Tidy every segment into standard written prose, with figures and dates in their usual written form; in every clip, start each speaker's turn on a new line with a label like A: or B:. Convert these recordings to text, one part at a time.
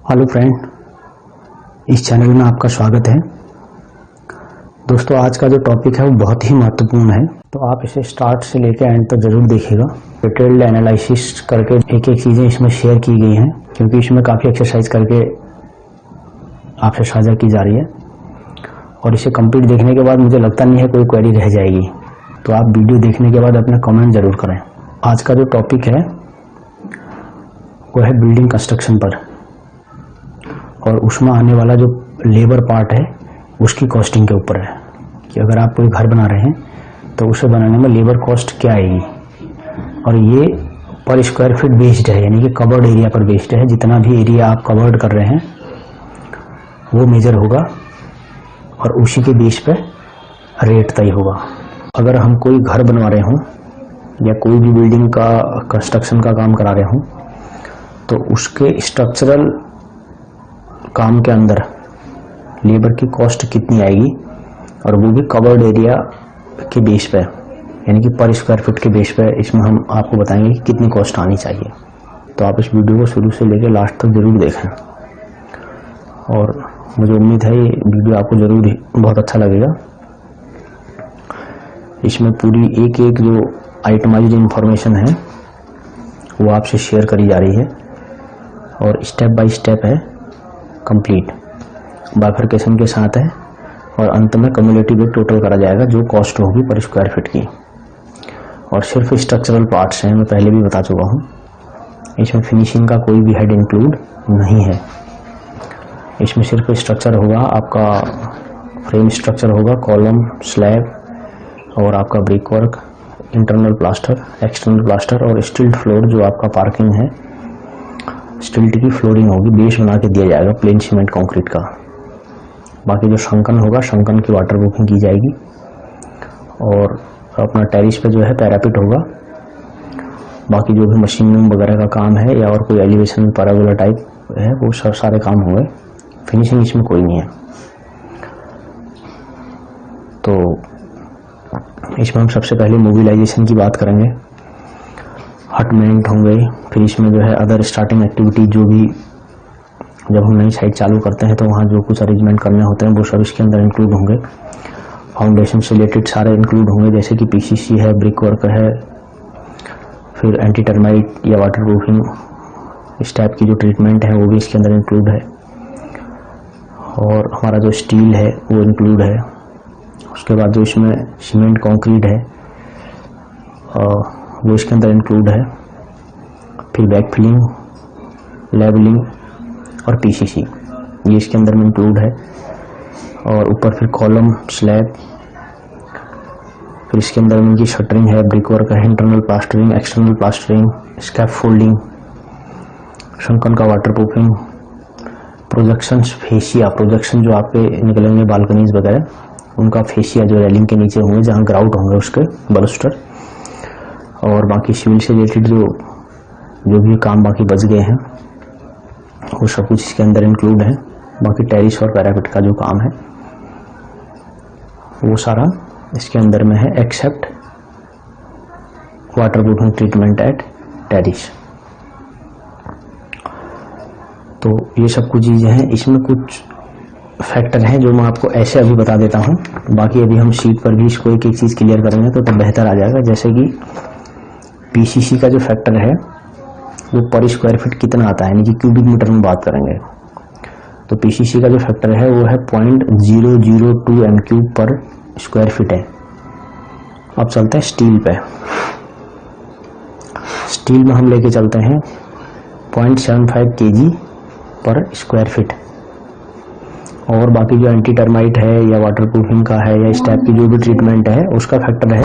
A: Hello friend, इस channel में आपका स्वागत है। दोस्तों, आज का जो टॉपिक है वो बहुत ही महत्वपूर्ण है, तो आप इसे स्टार्ट से लेकर एंड तक जरूर देखिएगा। डिटेल्ड एनालिसिस करके एक एक चीज़ें इसमें शेयर की गई हैं, क्योंकि इसमें काफ़ी एक्सरसाइज करके आपसे साझा की जा रही है। और इसे कंप्लीट देखने के बाद मुझे लगता नहीं है कोई क्वेरी रह जाएगी, तो आप वीडियो देखने के बाद अपना कमेंट जरूर करें। आज का जो टॉपिक है वो है बिल्डिंग कंस्ट्रक्शन पर, और उसमें आने वाला जो लेबर पार्ट है उसकी कॉस्टिंग के ऊपर है कि अगर आप कोई घर बना रहे हैं तो उसे बनाने में लेबर कॉस्ट क्या आएगी। और ये पर स्क्वायर फीट बेस्ड है, यानी कि कवर्ड एरिया पर बेस्ड है। जितना भी एरिया आप कवर्ड कर रहे हैं वो मेजर होगा और उसी के बेस पे रेट तय होगा। अगर हम कोई घर बनवा रहे हों या कोई भी बिल्डिंग का कंस्ट्रक्शन का काम करा रहे हों तो उसके स्ट्रक्चरल काम के अंदर लेबर की कॉस्ट कितनी आएगी, और वो भी कवर्ड एरिया के बेस पे, यानी कि पर स्क्वायर फीट के बेस पे। इसमें हम आपको बताएंगे कि कितनी कॉस्ट आनी चाहिए। तो आप इस वीडियो को शुरू से लेकर लास्ट तक जरूर देखें, और मुझे उम्मीद है ये वीडियो आपको जरूर बहुत अच्छा लगेगा। इसमें पूरी एक एक जो आइटमाइज्ड इंफॉर्मेशन है वो आपसे शेयर करी जा रही है, और स्टेप बाय स्टेप है, कंप्लीट बाइफरकेशन के साथ है, और अंत में कम्युलेटिव रेट टोटल करा जाएगा जो कॉस्ट होगी पर स्क्वायर फीट की। और सिर्फ स्ट्रक्चरल पार्ट्स हैं, मैं पहले भी बता चुका हूँ। इसमें फिनिशिंग का कोई भी हेड इंक्लूड नहीं है। इसमें सिर्फ स्ट्रक्चर होगा, आपका फ्रेम स्ट्रक्चर होगा, कॉलम, स्लैब और आपका brick work, internal plaster, external plaster और स्टिल्ट फ्लोर। जो आपका पार्किंग है, स्टिल्ट की फ्लोरिंग होगी, बेस बना के दिया जाएगा प्लेन सीमेंट कंक्रीट का। बाकी जो शंकन होगा, शंकन की वाटर प्रूफिंग की जाएगी, और अपना टेरिस पे जो है पैरापिट होगा। बाकी जो भी मशीनिंग वगैरह का काम है या और कोई एलिवेशन पैराबोला टाइप है वो सब सारे काम होंगे। फिनिशिंग इसमें कोई नहीं है। तो इसमें हम सबसे पहले मोबिलाइजेशन की बात करेंगे। हटमेंट होंगे, फिर इसमें जो है अदर स्टार्टिंग एक्टिविटी, जो भी जब हम नई साइट चालू करते हैं तो वहाँ जो कुछ अरेंजमेंट करने होते हैं वो सब इसके अंदर इंक्लूड होंगे। फाउंडेशन से रिलेटेड सारे इंक्लूड होंगे, जैसे कि पीसीसी है, ब्रिक वर्क है, फिर एंटी टर्माइट या वाटर प्रूफिंग इस टाइप की जो ट्रीटमेंट है वो भी इसके अंदर इंक्लूड है। और हमारा जो स्टील है वो इंक्लूड है। उसके बाद जो इसमें सीमेंट कंक्रीट है वो इसके अंदर इंक्लूड है। फिर बैक फिलिंग, लेवलिंग और पीसीसी ये इसके अंदर में इंक्लूड है। और ऊपर फिर कॉलम, स्लैब, फिर इसके अंदर में की शटरिंग है, ब्रिक वर्क है, internal plastering, external plastering, scaffolding, sunken का waterproofing, projections, fascia, projection जो आपके निकलेंगे बालकनीज वगैरह, उनका फेसिया जो रेलिंग के नीचे होंगे, जहाँ ग्राउट होंगे उसके बलस्टर। और बाकी सिविल से रिलेटेड जो भी काम बाकी बच गए हैं वो सब कुछ इसके अंदर इंक्लूड है। बाकी टेरिस और पैरापेट का जो काम है वो सारा इसके अंदर में है, except waterproofing treatment at terrace. तो ये सब कुछ चीजें हैं। इसमें कुछ फैक्टर हैं जो मैं आपको ऐसे अभी बता देता हूँ, बाकी अभी हम शीट पर भी इसको एक एक चीज क्लियर करेंगे तो बेहतर आ जाएगा। जैसे कि पीसीसी का जो फैक्टर है वो पर स्क्वायर फीट कितना आता है, यानी कि क्यूबिक मीटर में बात करेंगे। तो पीसीसी का जो फैक्टर है वो है 0.002 m³ पर स्क्वायर फीट है। अब चलते हैं स्टील पे। स्टील में हम लेके चलते हैं 0.75 kg पर स्क्वायर फीट। और बाकी जो एंटी टर्माइट है या वाटर प्रूफिंग का है या इस टाइप की जो भी ट्रीटमेंट है उसका फैक्टर है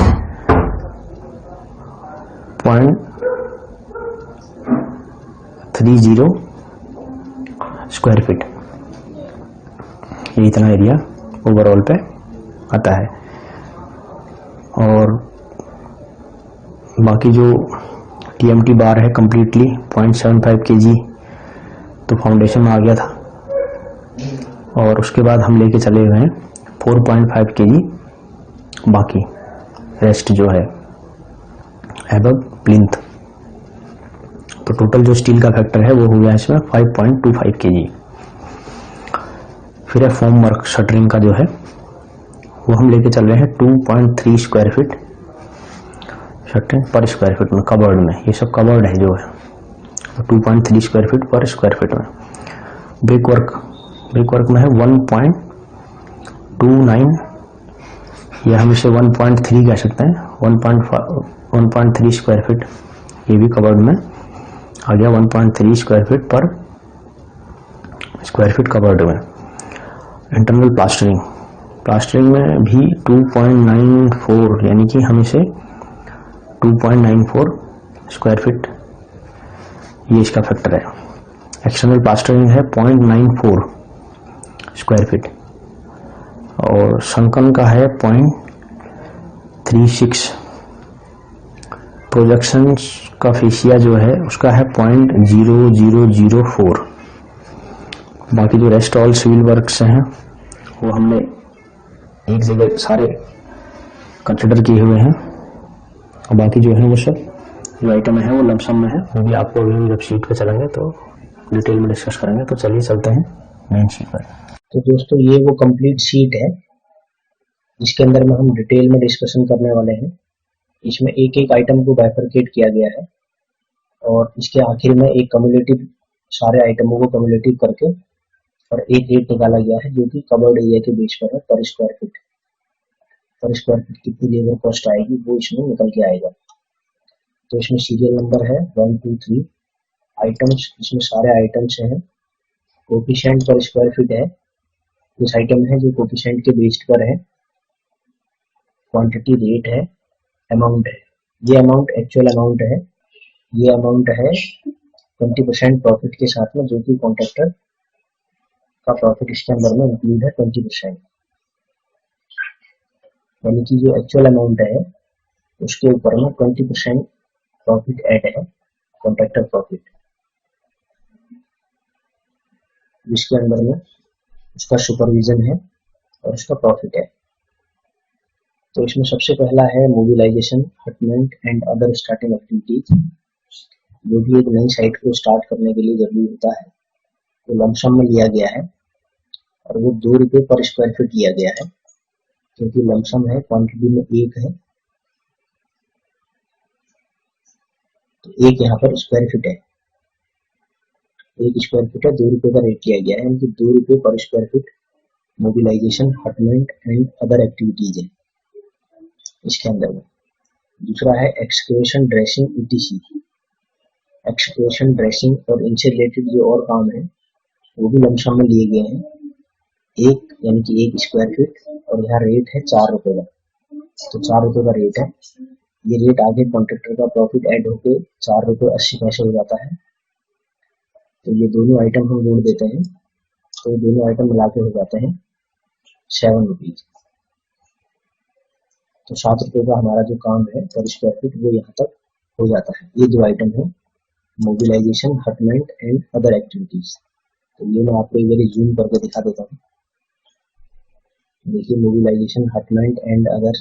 A: 0.30 स्क्वायर फीट। ये इतना एरिया ओवरऑल पे आता है। और बाकी जो टीएमटी बार है कंप्लीटली 0.75 kg तो फाउंडेशन में आ गया था। और उसके बाद हम लेके चले गए हैं 4.5 kg बाकी रेस्ट जो है एबव प्लिंथ। तो टोटल जो स्टील का फैक्टर है वो हो गया इसमें 5.25 kg। फिर है फॉर्म वर्क शटरिंग का जो है वो हम लेके चल रहे हैं 2.3 स्क्वायर फीट शटरिंग पर स्क्वायर फीट में, कवर्ड में, ये सब कवर्ड है जो है, 2.3 स्क्वायर फीट पर स्क्वायर फीट में। ब्रिक वर्क में है 1.29, या हम इसे 1.3 कह सकते हैं, 1.3 स्क्वायर फीट, ये भी कवर्ड में आ गया 1.3 स्क्वायर फीट पर स्क्वायर फीट कवर्ड में। इंटरनल प्लास्टरिंग में भी 2.94, यानी कि हम इसे 2.94 स्क्वायर फीट, ये इसका फैक्टर है। एक्सटर्नल प्लास्टरिंग है 0.94 स्क्वायर फीट, और संकन का है 0.36। प्रोजेक्शन का फेसिया जो है उसका है 0.0004। बाकी जो रेस्ट ऑल सिविल वर्क्स हैं वो हमने एक जगह सारे कंसिडर किए हुए हैं, और बाकी जो है वो सब जो आइटम है वो लमसम में है, वो भी आपको जब शीट पे चलेंगे तो डिटेल में डिस्कस करेंगे। तो चलिए चलते हैं मेन शीट पर।
B: तो दोस्तों ये वो कंप्लीट शीट है जिसके अंदर में हम डिटेल में डिस्कशन करने वाले हैं। इसमें एक एक आइटम को बाइफरकेट किया गया है, और इसके आखिर में एक कम्युलेटिव, सारे आइटमों को कम्युलेटिव करके और एक रेट निकाला गया है जो कि कवर्ड एरिया के बेस पर है, पर स्क्वायर फीट कितनी लेबर कॉस्ट आएगी वो इसमें निकल के आएगा। तो इसमें सीरियल नंबर है 1 2 3, आइटम्स, इसमें सारे आइटम्स हैं। कोफिशिएंट पर स्क्वायर फीट है, इस आइटम है जो कोफिशिएंट के बेस पर है। क्वांटिटी रेट है, अमाउंट है, ये अमाउंट एक्चुअल अमाउंट है, ये अमाउंट है 20% प्रॉफिट के साथ में, जो कि कॉन्ट्रैक्टर का प्रॉफिट इसके अंदर में इंक्लूड है 20%, यानी कि जो एक्चुअल अमाउंट है उसके ऊपर में 20% प्रॉफिट ऐड है, कॉन्ट्रैक्टर प्रॉफिट, जिसके अंदर में उसका सुपरविजन है और उसका प्रॉफिट है। तो इसमें सबसे पहला है mobilization, hutment and other starting activities, जो भी एक नई साइट को स्टार्ट करने के लिए जरूरी होता है, वो लमसम में लिया गया है, और वो 2 रुपये पर स्क्वायर फीट लिया गया है, क्योंकि लमसम है, क्वांटिटी में 1 है, तो 1 यहाँ पर स्क्वायर फीट है, 1 स्क्वायर फीट है, 2 रुपये का रेट लिया गया है, यानी कि 2 रुपये पर square feet mobilization, hutment and other activities है इसके अंदर में। दूसरा है excavation, dressing, ETC. Excavation, dressing और इनसे रिलेटेड जो और काम है वो भी लमसम में लिए गए हैं, 1 यानी कि 1 स्क्वायर फीट, और यहाँ रेट है 4 रुपये का, तो 4 रुपये का रेट है। ये रेट आगे कॉन्ट्रैक्टर का प्रॉफिट ऐड होके 4 रुपये 80 पैसे हो जाता है। तो ये दोनों आइटम हम जोड़ देते हैं, तो दोनों आइटम मिला के हो जाते हैं 7 रुपीज। तो 7 रुपये का हमारा जो काम है पर स्क्वायर फीट वो यहाँ तक हो जाता है। ये 2 आइटम है, mobilization, hutment and other activities. तो ये मैं आपको एक बार जूम करके दिखा देता हूँ। देखिए, mobilization, hutment and other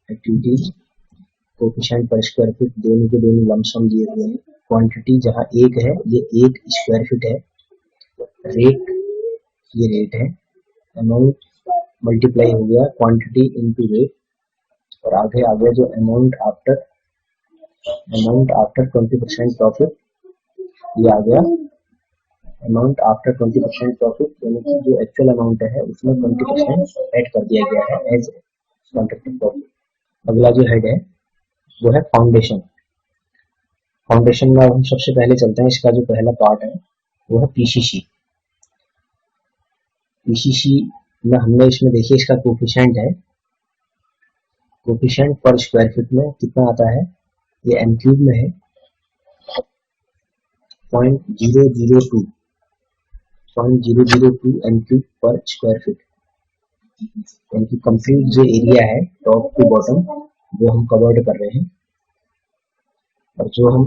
B: activities, coefficient पर स्क्वायर फीट दोनों के दोनों लमसम दिए हुए हैं। क्वांटिटी जहाँ 1 है, ये 1 स्क्वायर फीट है। रेट, ये रेट है। अमाउंट मल्टीप्लाई हो गया क्वांटिटी इनटू रेट, और आगे आ गया जो अमाउंट आफ्टर 20% प्रॉफिट, ये आ गया अमाउंट आफ्टर 20% प्रॉफिट, यानी कि जो एक्चुअल अमाउंट है उसमें 20% ऐड कर दिया गया है एज कॉन्ट्रैक्टर प्रॉफिट। अगला जो हेड है वो है फाउंडेशन। फाउंडेशन में हम सबसे पहले चलते हैं, इसका जो पहला पार्ट है वो है पीसीसी। पीसीसी में हमने इसमें देखिए इसका कोफिशिएंट है, कोफिशिएंट पर स्क्वायर फीट में कितना आता है, ये एम क्यूब में है 0.002 एम क्यूब पर स्क्वायर फीट, यानी कि कंप्लीट जो एरिया है टॉप टू बॉटम वो हम कवर्ड कर रहे हैं। और जो हम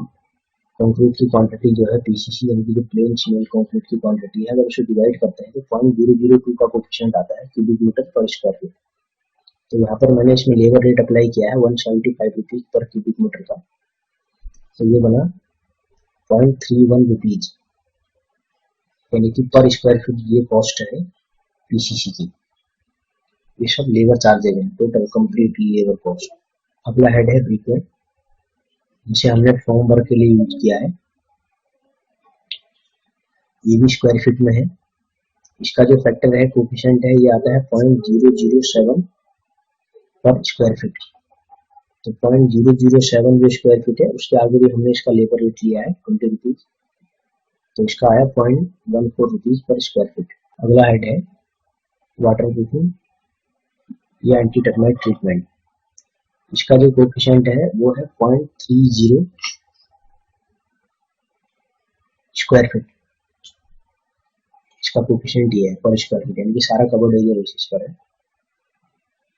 B: कंक्रीट की क्वांटिटी जो है पीसीसी, यानी कि जो प्लेन सीमेंट कंक्रीट की क्वांटिटी है, अगर उसे डिवाइड करते हैं तो 0.002 का कोफिशिएंट आता है क्यूबिक मीटर पर स्क्वायर फीट। तो यहाँ पर मैंने इसमें लेबर रेट अप्लाई किया है 175 रुपीज पर क्यूबिक मीटर का, तो ये बना 0.31 रुपीज, यानी कि पर स्क्वायर फीट ये कॉस्ट है पीसीसी की। ये सब लेबर चार्जेज है, टोटल कंप्लीट लेबर कॉस्ट। अगला हेड है फ्रीक्वेंट, जिसे हमने फॉर्म वर्क के लिए यूज किया है। ये भी स्क्वायर फीट में है। इसका जो फैक्टर है, कोफिशिएंट है, ये आता है 0.007 पर स्क्वायर फीट। तो 0.007 जो स्क्वायर फीट है, उसके आगे भी हमने इसका लेबर रेट लिया है 20 रुपीज, तो इसका आया 0.14 रुपीज पर स्क्वायर फीट। अगला हेड है वाटर प्रूफिंग या एंटी टर्माइट ट्रीटमेंट। इसका जो कोफिशिएंट है वो है 0.30 स्क्वायर फीट। इसका कोफिशिएंट ये है पर स्क्वायर फीट, यानी कि सारा कवर्ड एरिया बेसिस पर है।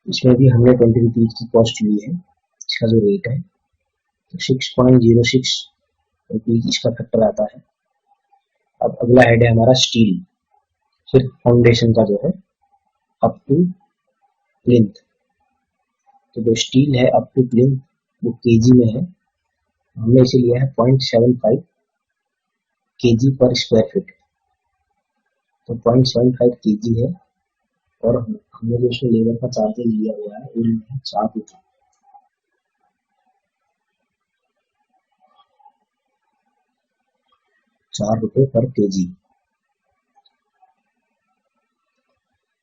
B: इसमें भी हमने 20 रुपीज की कॉस्ट ली है। इसका जो रेट है तो 6.06 रुपीज इसका फैक्टर आता है। अब अगला हेड है हमारा स्टील, सिर्फ फाउंडेशन का जो है अप टू प्लिंथ। तो जो स्टील है अप टू प्लिंथ वो केजी में है, हमने इसे लिया है 0.75 केजी पर स्क्वायर फीट। तो 0.75 केजी है, और हमने जो इसमें लेबर का चार्ज लिया हुआ है वो है 4 रुपये। 4 रुपये पर केजी।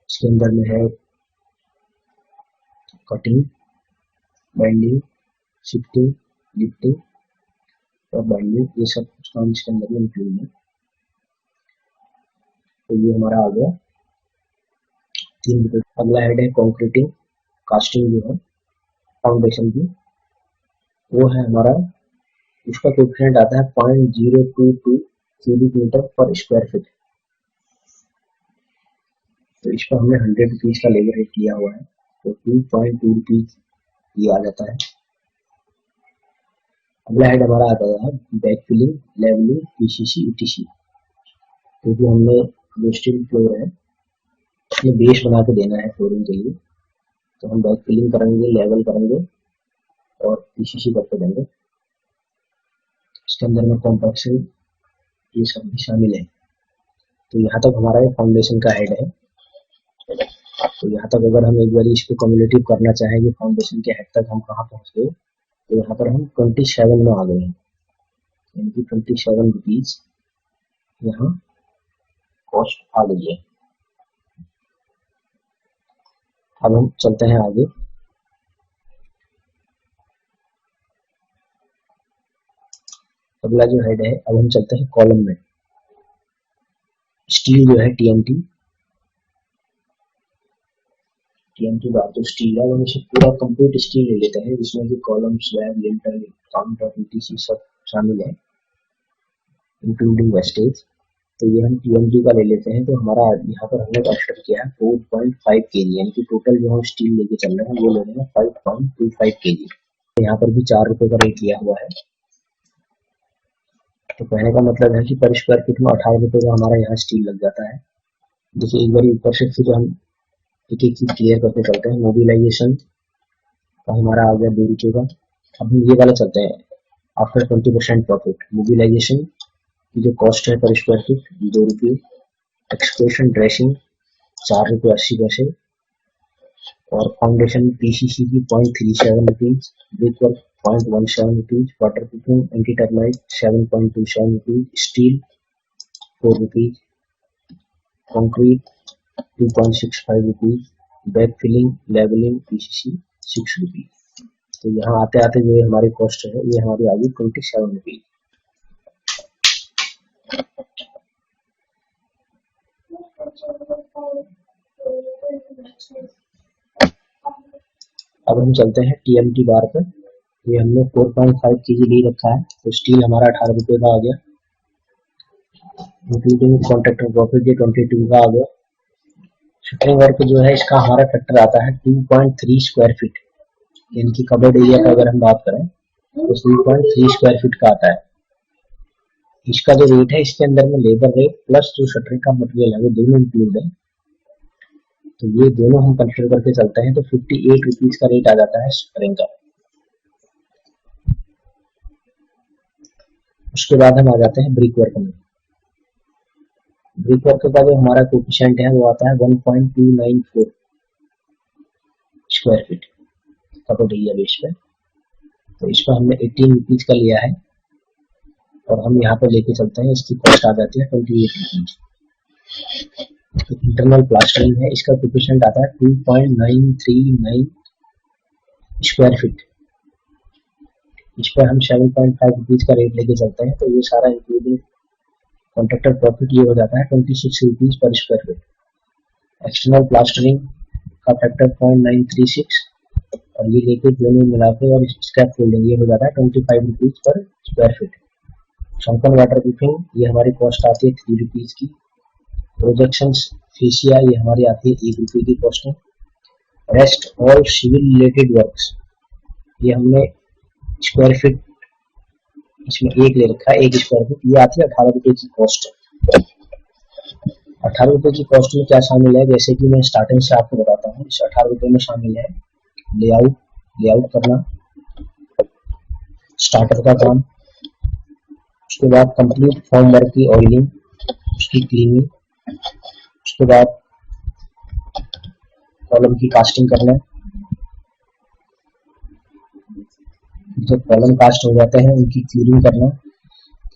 B: इसके अंदर में है कटिंग, बाइंडिंग, शिफ्टिंग, लिफ्टिंग और बाइंडिंग, ये सब कुछ काम इसके अंदर में इंक्लूड है। तो ये हमारा आ गया 3 रुपये। अगला हेड है कंक्रीटिंग, कास्टिंग जो है फाउंडेशन की, वो है हमारा, उसका कोएफिशिएंट आता है 0.022 क्यूबिक मीटर पर स्क्वायर फीट। तो इस पर हमने 100 रुपीज का लेबर रेट लिया हुआ है, तो 2.2 रुपीज ये आ जाता है। अगला हेड हमारा आता है back filling, levelling, PCC, ETC. क्योंकि हमने जो स्टील फ्लोर है उसमें बेस बना के देना है फ्लोरिंग के लिए, तो हम बैक फिलिंग करेंगे, लेवल करेंगे और पीसीसी करके देंगे। इसके अंदर में कॉम्पैक्शन ये सब भी शामिल है। तो यहाँ तक हमारा फाउंडेशन का हेड है। तो यहाँ तक अगर हम एक बार इसको कम्युलेटिव करना चाहेंगे फाउंडेशन के हेड तक हम कहाँ पहुँच गए, तो यहाँ पर हम 27 में आ गए हैं, यानी कि 27 रुपीज यहाँ कॉस्ट आ गई है। अब हम चलते हैं आगे। अगला जो हेड है, अब हम चलते हैं कॉलम में। स्टील जो है टीएमटी बार जो स्टील है, हम इसे पूरा कंप्लीट स्टील ले लेते हैं, जिसमें कि column, slab, lintel, counter, etc सब शामिल है, इंक्लूडिंग वेस्टेज। तो ये हम टीएमटी का ले लेते हैं। तो हमारा यहाँ पर हमने कंसिडर किया है 4.5 केजी, यानी कि टोटल जो हम स्टील लेके चल रहे हैं वो ले रहे हैं 5.25 केजी। यहाँ पर भी 4 रुपये का रेट लिया हुआ है। तो कहने का मतलब है कि पर स्क्वायर फीट में 18 रुपये का हमारा यहाँ स्टील लग जाता है। देखिए एक बार ऊपर से फिर हम एक एक चीज क्लियर करके चलते हैं। मोबिलाइजेशन का हमारा आ गया 2 रुपये का। अब हम ये वाला चलते हैं आफ्टर 20% प्रॉफिट। मोबिलाइजेशन की जो कॉस्ट है पर स्क्वायर फीट 2 रुपये, एक्सप्रेशन ड्रेसिंग 4 रुपये 80 पैसे, और फाउंडेशन पीसीसी की 0.37 rupees, brick work 0.17 rupees, waterproofing anti termite 7.27 rupees, steel 4 rupees, concrete 2.65 rupees, back filling, levelling, PCC 6 rupees. तो यहाँ आते आते जो हमारी कॉस्ट है ये हमारी आ गई 27 रुपीज। अब हम चलते हैं टीएमटी बार पर। ये हमने 4.5 केजी ले रखा है, तो स्टील हमारा 18 रुपये का आ गया, इंक्लूडिंग कॉन्ट्रैक्टर प्रॉफिट ये 22 का आ गया। शटरिंग वर्क जो है इसका हमारा फैक्टर आता है 2.3 स्क्वायर फीट, यानी कि कवर्ड एरिया का अगर हम बात करें तो 2.3 स्क्वायर फीट का आता है। इसका जो रेट है इसके अंदर में लेबर रेट प्लस जो शटरिंग का मटेरियल है वो दोनों इंक्लूड है। तो ये दोनों हम कंसिडर करके चलते हैं तो 58 रुपीज का रेट आ जाता है शटरिंग का। उसके बाद हम आ जाते हैं ब्रिक वर्क में। ब्रिक वर्क का जो हमारा कोफिशिएंट है वो आता है 1.294 स्क्वायर फीट कपड़ एरिया बेस पे। तो इस पर हमने 18 रुपीज का लिया है और हम यहाँ पर लेके चलते हैं, इसकी कॉस्ट आ जाती है 28 रुपीज। इंटरनल प्लास्टरिंग है, इसका कोफिशिएंट आता है 2.939 स्क्वायर फीट। इस पर हम 7.5 रुपीज का रेट लेके चलते हैं, तो ये सारा इंक्लूडिंग कॉन्ट्रैक्टर प्रॉफिट ये हो जाता है 26 रुपीज पर स्क्वायर फीट। एक्सटर्नल प्लास्टरिंग का फैक्टर 0.936 और ये लेके दोनों मिला के और स्क्रैप फोल्डिंग ये हो जाता है 25 रुपीज पर square feet. Sunken waterproofing ये हमारी कॉस्ट आती है 3 रुपीज की। प्रोजेक्शन फेसिया ये हमारी आती है 1 रुपये की कॉस्ट में। Rest all civil related works ये हमने स्क्वायर फीट इसमें एक ले रखा है, 1 स्क्वायर फीट, ये आती है 18 रुपये की कॉस्ट। 18 रुपये की कॉस्ट में क्या शामिल है, जैसे कि मैं स्टार्टिंग से आपको बताता हूँ। इस 18 रुपये में शामिल है लेआउट करना, स्टार्टर का काम, उसके बाद कंप्लीट फॉर्म वर्क की ऑयलिंग, उसकी क्लीनिंग, उसके बाद कॉलम की कास्टिंग करना। जब कॉलम कास्ट हो जाते हैं उनकी क्लीनिंग करना,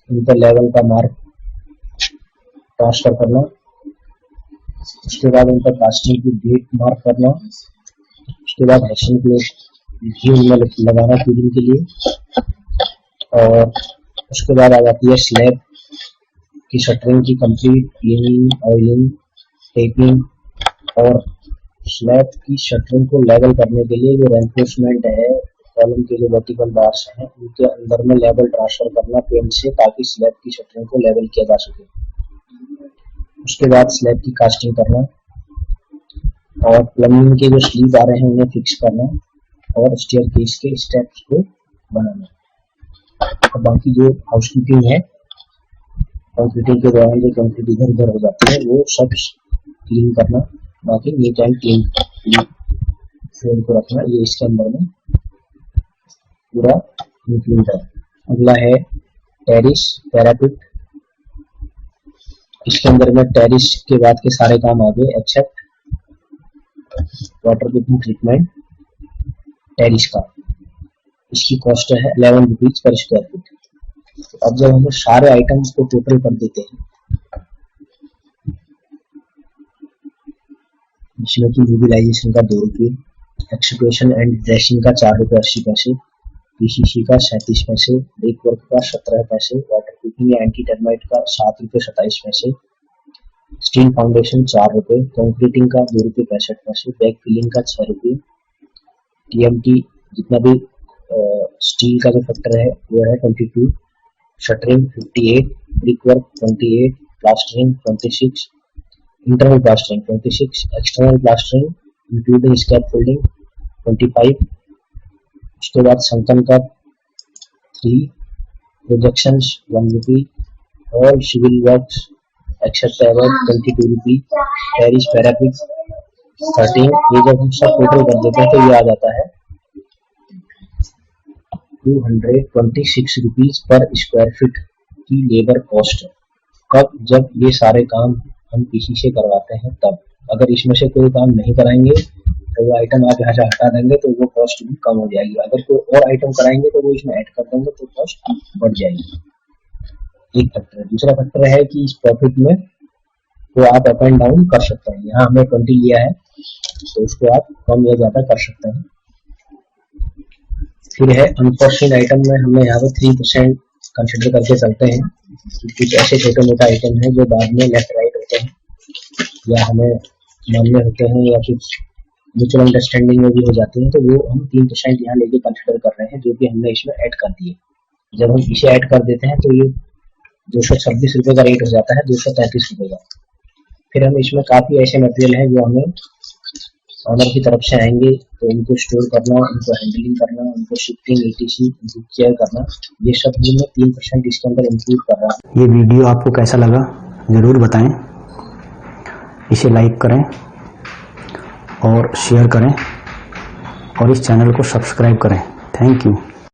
B: उन पर लेवल का मार्क ट्रांसफर करना, उसके बाद उन पर कास्टिंग की डेट मार्क करना, उसके बाद हेक्सिंग प्लेट लगाना क्लीनिंग के लिए, और उसके बाद आ जाती है स्लैब की शटरिंग की कंप्लीट क्लीनिंग, ऑयलिंग, टेपिंग, और स्लैब की शटरिंग को लेवल करने के लिए जो रेनफोर्समेंट है, कॉलम के जो वर्टिकल बार्स हैं उनके अंदर में लेवल ट्रांसफर करना पेंट से, ताकि स्लैब की शटरिंग को लेवल किया जा सके। उसके बाद स्लैब की कास्टिंग करना और प्लम्बिंग के जो स्लीव आ रहे हैं उन्हें फिक्स करना और स्टेयरकेस के स्टेप्स को बनाना। और बाकी जो हाउसकीपिंग है, कंक्रीटिंग के दौरान जो कंक्रीट इधर उधर हो जाती है वो सब क्लीन करना, बाकी नीट एंड क्लीन फ्रेम को रखना, ये इसके अंदर में पूरा इंक्लूड है। अगला है टेरिस पैरापिट। इसके अंदर में टेरिस के बाद के सारे काम आ गए except waterproofing treatment terrace का। इसकी कॉस्ट है 11 रुपीज पर स्क्वायर फीट। तो अब जब हम सारे आइटम्स को टोटल कर देते हैं, जिसमें कि मोबिलाइजेशन का 2 रुपये, एक्सक्यूशन एंड ड्रेसिंग का 4 रुपये 80 पैसे, पीसीसी का 37 पैसे, ब्रिक वर्क का 17 पैसे, वाटर प्रूफिंग या एंटी टर्माइट का 7 रुपये 27 पैसे, स्टील फाउंडेशन 4 रुपये, कंक्रीटिंग का 2 रुपये 65 पैसे, बैक फिलिंग का 6 रुपये, टीएमटी जितना भी स्टील का जो फैक्टर है वो है 22, shuttering 58, brick work 28, plastering 26, internal plastering 26, external plastering including scaffolding 25, उसके बाद संकन का 3, projections 1 rupee, all civil works except ever 22 rupee, terrace parapet 13। ये जब हम सब टोटल कर देते हैं तो ये आ जाता है 226 रुपीज पर स्क्वायर फीट की लेबर कॉस्ट। कब, जब ये सारे काम हम किसी से करवाते हैं तब। अगर इसमें से कोई काम नहीं कराएंगे तो वो आइटम आप यहाँ से हटा देंगे तो वो कॉस्ट भी कम हो जाएगी। अगर कोई और आइटम कराएंगे तो वो इसमें ऐड कर देंगे तो कॉस्ट बढ़ जाएगी। एक फैक्टर है। दूसरा फैक्टर है कि इस प्रॉफिट में वो आप अप एंड डाउन कर सकते हैं। यहाँ हमने 20 लिया है तो उसको आप कम या ज्यादा कर सकते हैं। फिर है अनफॉर्चुनेट आइटम में हमने यहाँ पर 3% कंसिडर करके चलते हैं। कुछ ऐसे छोटे मोटे आइटम हैं जो बाद में लेफ्ट राइट होते हैं या हमें मान्य होते हैं या कुछ म्यूचुअल अंडरस्टैंडिंग में भी हो जाते हैं, तो वो हम 3% यहाँ लेके कंसिडर कर रहे हैं, जो कि हमने इसमें ऐड कर दिए। जब हम इसे ऐड कर देते हैं तो ये 226 रुपये का रेट हो जाता है 233 रुपये का। फिर हम इसमें काफी ऐसे मटेरियल हैं जो हमें ऑनर की तरफ से आएंगे, तो उनको स्टोर करना, उनको हैंडलिंग करना, उनको शिफ्टिंग etc उनको केयर करना, ये सब भी मैं 3% इसके अंदर इंक्लूड कर रहा हूँ।
A: ये वीडियो आपको कैसा लगा ज़रूर बताएं, इसे लाइक करें और शेयर करें और इस चैनल को सब्सक्राइब करें। Thank you.